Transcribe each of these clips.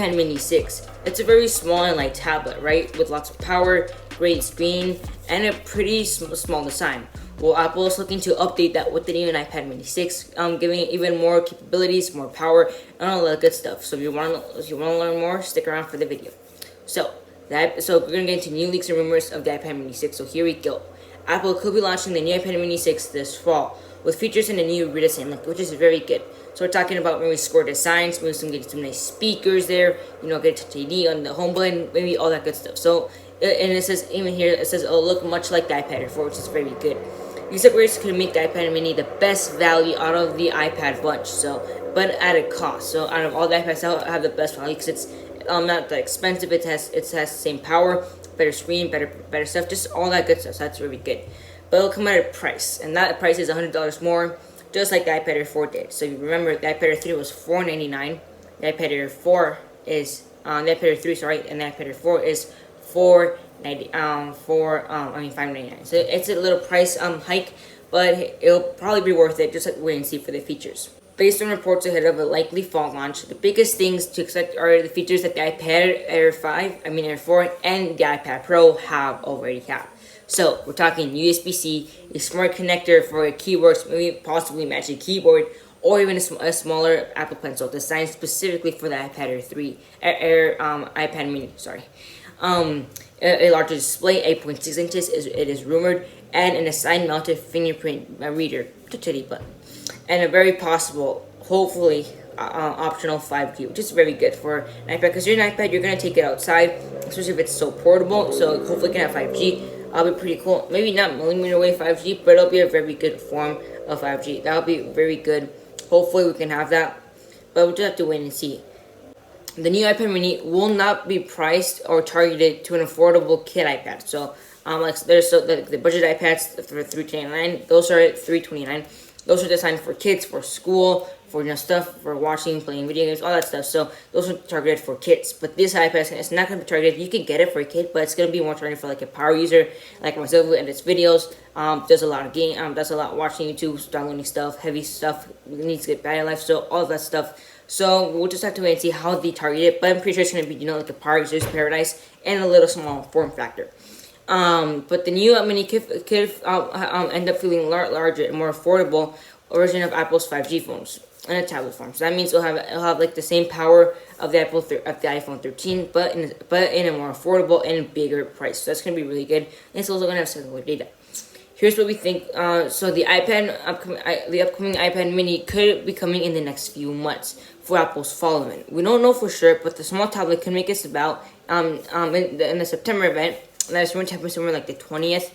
iPad mini 6. It's a very small and light tablet, right? With lots of power, great screen, and a pretty small design. Well, Apple is looking to update that with the new iPad mini 6, giving it even more capabilities, more power, and all that good stuff. So if you want to learn more, stick around for the video. So we're gonna get into new leaks and rumors of the iPad mini 6. So here we go. Apple could be launching the new iPad mini 6 this fall with features in the new redesign look, which is very good. So we're talking about maybe score designs, maybe get some nice speakers there, get Touch ID on the home button, maybe all that good stuff. So and it says even here, it says it'll look much like the iPad Air 4, which is very good. These upgrades could make the iPad mini the best value out of the iPad bunch. So, but at a cost. So out of all the iPads, I'll have the best value because it's not that expensive. It has the same power, better screen, better stuff, just all that good stuff. So that's really good. But it'll come at a price, and that price is $100 more, just like the iPad Air 4 did. So you remember the iPad Air 3 was $499. The iPad Air 4 is the iPad Air 3, sorry, and the iPad Air 4 is $599. So it's a little price hike, but it'll probably be worth it. Just like wait and see for the features. Based on reports ahead of a likely fall launch, the biggest things to expect are the features that the iPad Air 4, and the iPad Pro already have. So we're talking USB-C, a smart connector for keyboards, maybe possibly Magic Keyboard, or even a smaller Apple Pencil designed specifically for the iPad Air 3, iPad Mini. Sorry. A larger display, 8.6 inches, it is rumored, and an side-mounted fingerprint reader, Touch ID button, and a very possible, hopefully, optional 5G, which is very good for an iPad. Because you're an iPad, you're gonna take it outside, especially if it's so portable. So hopefully, it can have 5G. That'll be pretty cool. Maybe not millimeter wave 5G, but it'll be a very good form of 5G. That'll be very good. Hopefully, we can have that, but we'll just have to wait and see. The new iPad mini will not be priced or targeted to an affordable kid iPad. So, there's the budget iPads for $329. Those are at $329. Those are designed for kids, for school, for stuff, for watching, playing video games, all that stuff. So those are targeted for kids. But this iPad is not going to be targeted. You can get it for a kid, but it's going to be more targeted for like a power user, like myself, who edits videos. Does a lot of does a lot watching YouTube, downloading stuff, heavy stuff. Needs to get battery life, so all of that stuff. So we'll just have to wait and see how they target it. But I'm pretty sure it's going to be like a power user's paradise and a little small form factor. But the new mini could end up feeling larger and more affordable version of Apple's 5G phones in a tablet form. So that means it'll have like the same power of the iPhone 13, but in a more affordable and bigger price. So that's gonna be really good. And it's also gonna have cellular data. Here's what we think. So the upcoming iPad Mini could be coming in the next few months for Apple's fall event. We don't know for sure, but the small tablet can make us about in the September event. That's going to happen somewhere like the 20th,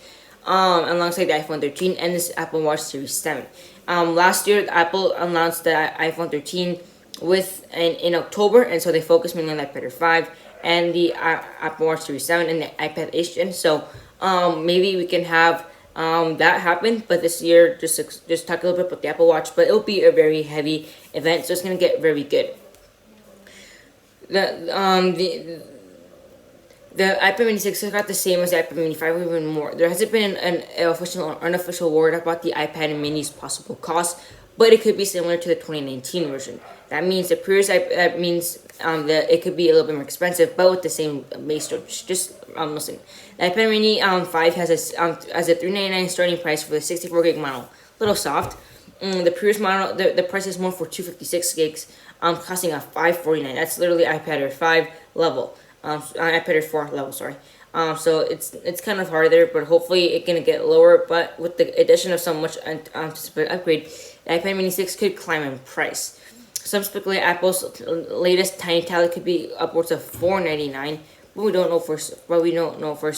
alongside the iPhone 13 and this Apple Watch Series 7. Last year, Apple announced the iPhone 13 in October, and so they focused mainly on the iPad Air 5 and the Apple Watch Series 7 and the iPad H. So maybe we can have that happen, but this year just talk a little bit about the Apple Watch, but it'll be a very heavy event, so it's going to get very good. The iPad mini 6 got the same as the iPad mini 5, or even more. There hasn't been an official or unofficial word about the iPad mini's possible cost, but it could be similar to the 2019 version. That means that it could be a little bit more expensive, but with the same base storage. Just listen. The iPad mini 5 has a $399 starting price for the 64 gig model. A little soft. The previous model, the price is more for 256 gigs, costing a $549. That's literally iPad Air 5 level. iPad Air 4 level, sorry. So it's kind of harder, but hopefully it's gonna get lower. But with the addition of so much anticipated upgrade, the iPad Mini 6 could climb in price. Some speculate Apple's latest tiny tablet could be upwards of $499, but we don't know for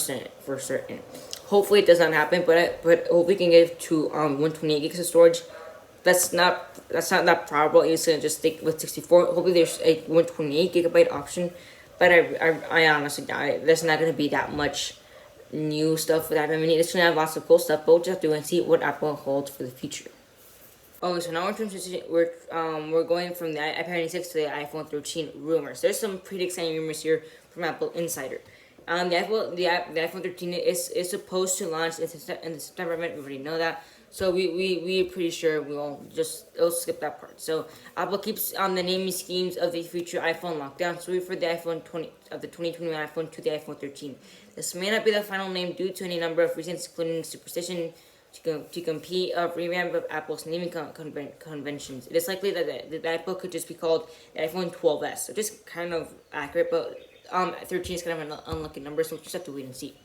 certain. Hopefully it does not happen, but hopefully we can get to 128 gigs of storage. That's not that probable. It's gonna just stick with 64. Hopefully there's a 128 gigabyte option. But I honestly doubt it. There's not going to be that much new stuff for the iPad mini. It's going to have lots of cool stuff, but we'll just have to wait and see what Apple holds for the future. Okay, so now we're going from the iPad mini 6 to the iPhone 13 rumors. There's some pretty exciting rumors here from Apple Insider. The iPhone 13 is supposed to launch in the September event. We already know that. So we're pretty sure it'll skip that part. So Apple keeps on the naming schemes of the future iPhone lockdown. So we refer the iPhone 20 of the 2021 iPhone to the iPhone 13. This may not be the final name due to any number of reasons, including superstition, to compete a revamp of Apple's naming conventions. It is likely that the iPhone could just be called the iPhone 12s. So just kind of accurate, but 13 is kind of an unlucky number, so we'll just have to wait and see.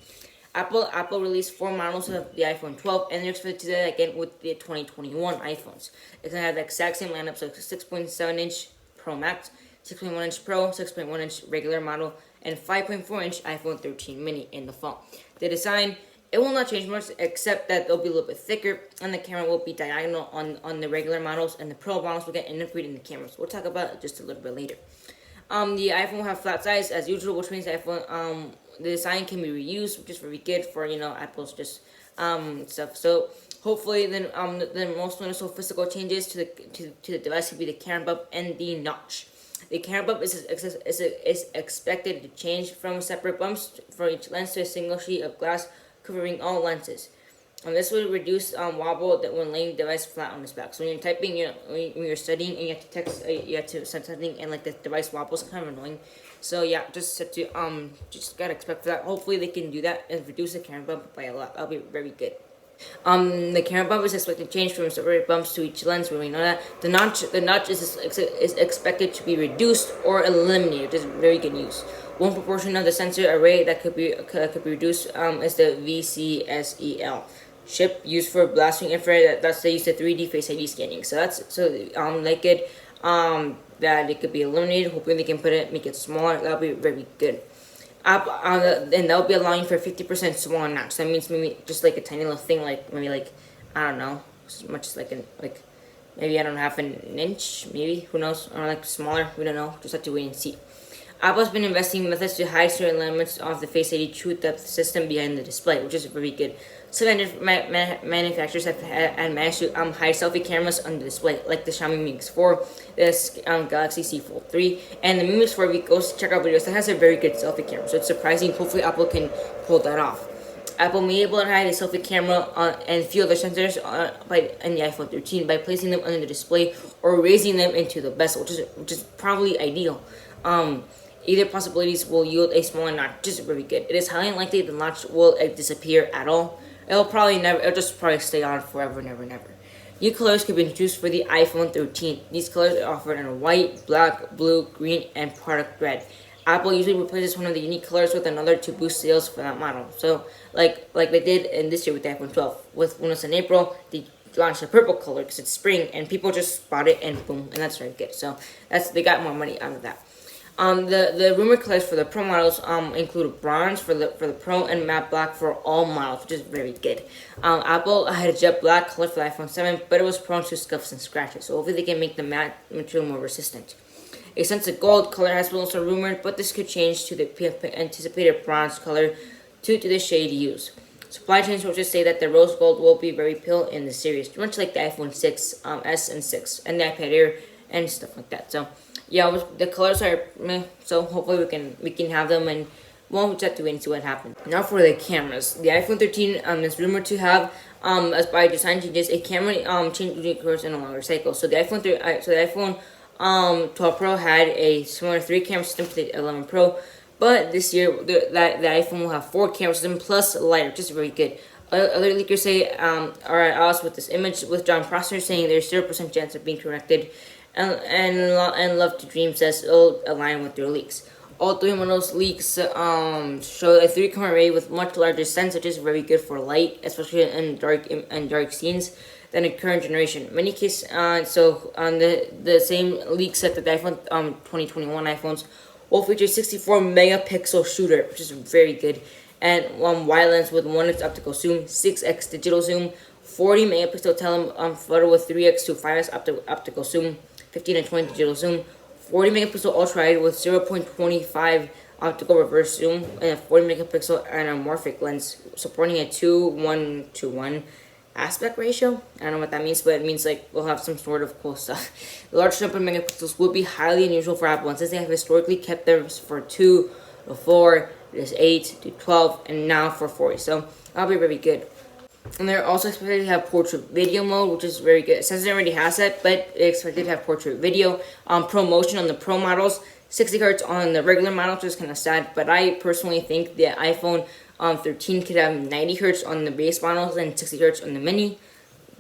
Apple released 4 models of the iPhone 12, and they're expected to do that again with the 2021 iPhones. It's gonna have the exact same lineup, so 6.7-inch Pro Max, 6.1-inch Pro, 6.1-inch regular model, and 5.4-inch iPhone 13 mini in the fall. The design, it will not change much, except that they'll be a little bit thicker, and the camera will be diagonal on the regular models, and the Pro models will get integrated in the cameras. We'll talk about it just a little bit later. The iPhone will have flat size as usual, which means the iPhone, the design can be reused, which is very good for, Apple's just stuff. So hopefully, the most noticeable physical changes to the device will be the camera bump and the notch. The camera bump is expected to change from separate bumps for each lens to a single sheet of glass covering all lenses. This will reduce wobble that when laying the device flat on its back. So when you're typing, when you're studying and you have to text, you have to send something, and like the device wobbles, kind of annoying. So yeah, just have to just gotta expect for that. Hopefully they can do that and reduce the camera bump by a lot. That'll be very good. The camera bump is expected to change from separate bumps to each lens. We know that the notch is expected to be reduced or eliminated. Which is very good news. One proportion of the sensor array that could be reduced is the VCSEL chip used for blasting infrared. That's they use the 3D Face ID scanning. So like it that it could be eliminated. Hopefully they can make it smaller. That'll be very good. And that'll be allowing for 50% smaller notch. That means maybe just like a tiny little thing, like maybe like I don't know, as much as like maybe I don't know, half an inch, maybe, who knows, or like smaller. We don't know. Just have to wait and see. Apple's been investing in methods to hide certain elements of the Face ID True Depth system behind the display, which is very good. Some manufacturers have managed to hide selfie cameras on the display, like the Xiaomi Mi Mix 4, the Galaxy Z Fold 3, and the Mi Mix 4. If you go check out videos, that has a very good selfie camera, so it's surprising. Hopefully Apple can pull that off. Apple may be able to hide a selfie camera and few other sensors in the iPhone 13 by placing them under the display or raising them into the bezel, which is probably ideal. Either possibilities will yield a smaller notch, which is very good. It is highly unlikely the notch will disappear at all. It'll just probably stay on forever, never. New colors could be introduced for the iPhone 13. These colors are offered in white, black, blue, green, and product red. Apple usually replaces one of the unique colors with another to boost sales for that model. So, like they did in this year with the iPhone 12. When it's in April, they launched a purple color because it's spring, and people just spot it, and boom, and that's very good. So they got more money out of that. The rumored colors for the Pro models include bronze for the Pro and matte black for all models, which is very good. Apple had a jet black color for the iPhone 7, but it was prone to scuffs and scratches, so hopefully they can make the matte material more resistant. A sensitive gold color has been also rumored, but this could change to the anticipated bronze color due to the shade used. Supply chain sources say that the rose gold will be very pale in the series, much like the iPhone 6, S and 6, and the iPad Air and stuff like that. So yeah, the colors are meh, so hopefully we can have them, and we'll just have to wait and see what happens. Now for the cameras. The iPhone 13 is rumored to have, as by design changes, a camera change occurs in a longer cycle. So the iPhone 12 Pro had a similar 3-camera system to the 11 Pro, but this year the iPhone will have 4 camera system plus lighter, which is very good. Other leakers say are at odds with this image, with John Prosser saying there's 0% chance of being corrected, and Love to Dream says it'll align with their leaks. All 3 of those leaks show a 3-camera array with much larger sensors, which is very good for light, especially in dark scenes, than the current generation. In many cases, the same leaks that the iPhone 2021 iPhones will feature 64 megapixel shooter, which is very good, and wide lens with 1x optical zoom, 6x digital zoom, 40 megapixel telephoto with 3x to 5x optical zoom, 15 and 20 digital zoom, 40 megapixel ultra wide with 0.25 optical reverse zoom, and a 40 megapixel anamorphic lens supporting a 2:1:1 aspect ratio. I don't know what that means, but it means like we'll have some sort of cool stuff. The large number of megapixels would be highly unusual for Apple, since they have historically kept theirs for 2 to 4, there's 8 to 12, and now for 40. So that'll be very good. And they're also expected to have portrait video mode, which is very good. It says it already has that, but it's expected to have portrait video. ProMotion on the Pro models, 60 hertz on the regular models, which is kind of sad. But I personally think the iPhone 13 could have 90 hertz on the base models and 60 hertz on the mini.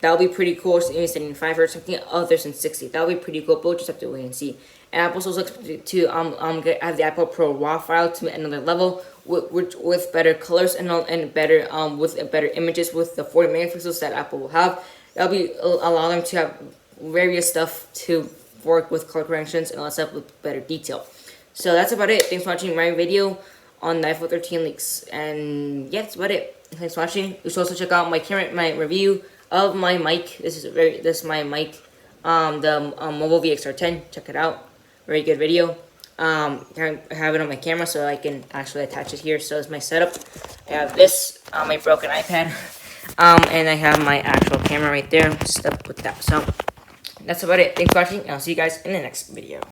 That would be pretty cool. So maybe 75 hertz, something other than 60. That would be pretty cool, but we'll just have to wait and see. And Apple's also expected to have the Apple Pro RAW file to another level with better colors and better with better images with the 40 megapixels that Apple will have. That'll be allow them to have various stuff to work with color corrections and all that stuff with better detail. So that's about it. Thanks for watching my video on the iPhone 13 leaks, and yeah, that's about it. Thanks for watching. You should also check out my review of my mic. This is my mic, the Mobile VXR10. Check it out. Very good video. I have it on my camera so I can actually attach it here. So it's my setup. I have this on my broken iPad, and I have my actual camera right there. Stuck with that. So that's about it. Thanks for watching, and I'll see you guys in the next video.